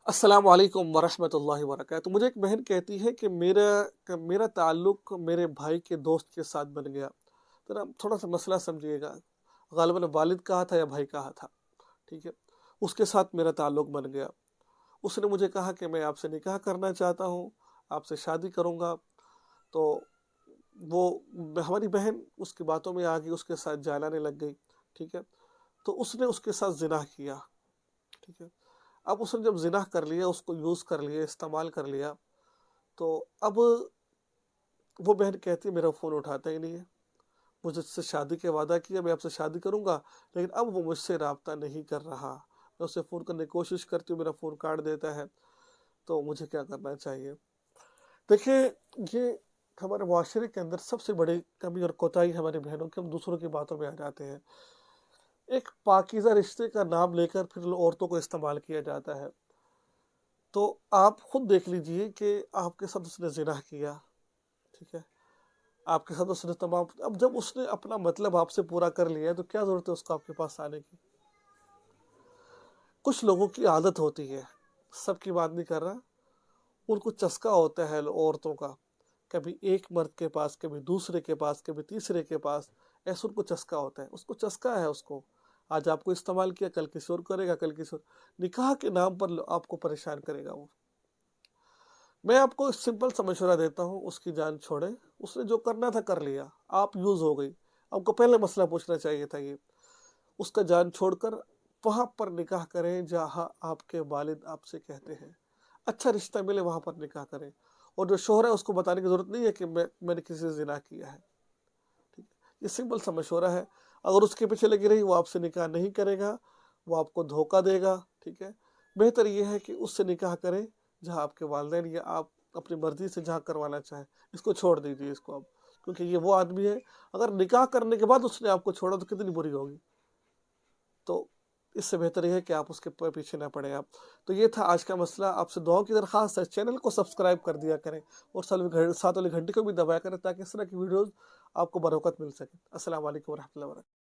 السلام علیکم ورحمۃ اللہ وبرکاتہ۔ مجھے ایک بہن کہتی ہے کہ میرا تعلق میرے بھائی کے دوست کے ساتھ بن گیا۔ ذرا تھوڑا سا مسئلہ سمجھیے گا، غالباً والد کہا تھا یا بھائی کہا تھا، ٹھیک ہے۔ اس کے ساتھ میرا تعلق بن گیا۔ اس نے مجھے کہا کہ میں آپ سے نکاح کرنا چاہتا ہوں، آپ سے شادی کروں گا۔ تو وہ ہماری بہن اس کی باتوں میں آ گئی، اس کے ساتھ جالانے لگ گئی، ٹھیک ہے۔ تو اس نے اس کے ساتھ زنا کیا، ٹھیک ہے۔ اب اس نے جب زنا کر لیا، اس کو یوز کر لیا، استعمال کر لیا، تو اب وہ بہن کہتی ہے میرا فون اٹھاتا ہی نہیں ہے، مجھے اس سے شادی کے وعدہ کیا میں آپ سے شادی کروں گا، لیکن اب وہ مجھ سے رابطہ نہیں کر رہا۔ میں اسے فون کرنے کی کوشش کرتی ہوں، میرا فون کاٹ دیتا ہے۔ تو مجھے کیا کرنا چاہیے؟ دیکھیں، یہ ہمارے معاشرے کے اندر سب سے بڑی کمی اور کوتاہی ہماری بہنوں کی، ہم دوسروں کی باتوں میں آ جاتے ہیں۔ ایک پاکیزہ رشتے کا نام لے کر پھر عورتوں کو استعمال کیا جاتا ہے۔ تو آپ خود دیکھ لیجئے کہ آپ کے ساتھ اس نے زنا کیا، ٹھیک ہے، آپ کے ساتھ اس نے تمام، اب جب اس نے اپنا مطلب آپ سے پورا کر لیا ہے تو کیا ضرورت ہے اس کو آپ کے پاس آنے کی؟ کچھ لوگوں کی عادت ہوتی ہے، سب کی بات نہیں کر رہا، ان کو چسکا ہوتا ہے عورتوں کا، کبھی ایک مرد کے پاس، کبھی دوسرے کے پاس، کبھی تیسرے کے پاس، ایسے ان کو چسکا ہوتا ہے، اس کو چسکا ہے، اس کو آج آپ کو استعمال کیا، کل کسی اور کرے گا، کل کسی اور، نکاح کے نام پر آپ کو پریشان کرے گا وہ۔ میں آپ کو سمپل سا مشورہ دیتا ہوں، اس کی جان چھوڑے، اس نے جو کرنا تھا کر لیا، آپ یوز ہو گئی، آپ کو پہلے مسئلہ پوچھنا چاہیے تھا یہ، اس کا جان چھوڑ کر وہاں پر نکاح کریں جہاں آپ کے والد آپ سے کہتے ہیں، اچھا رشتہ ملے وہاں پر نکاح کریں، اور جو شوہر ہے اس کو بتانے کی ضرورت نہیں ہے کہ میں نے کسی سے زنا کیا ہے، ٹھیک ہے۔ یہ سمپل سا مشورہ ہے، اگر اس کے پیچھے لگی رہی وہ آپ سے نکاح نہیں کرے گا، وہ آپ کو دھوکہ دے گا، ٹھیک ہے۔ بہتر یہ ہے کہ اس سے نکاح کریں جہاں آپ کے والدین یا آپ اپنی مرضی سے جہاں کروانا چاہیں، اس کو چھوڑ دیجیے اس کو اب، کیونکہ یہ وہ آدمی ہے، اگر نکاح کرنے کے بعد اس نے آپ کو چھوڑا تو کتنی بری ہوگی۔ تو اس سے بہتر یہ ہے کہ آپ اس کے پیچھے نہ پڑیں آپ۔ تو یہ تھا آج کا مسئلہ، آپ سے دعاؤں کی درخواست ہے، چینل کو سبسکرائب کر دیا کریں اور ساتھ والی گھنٹی کو بھی دبایا کریں تاکہ اس طرح کی ویڈیوز آپ کو بروقت مل سکے۔ السلام علیکم ورحمۃ اللہ وبرکاتہ۔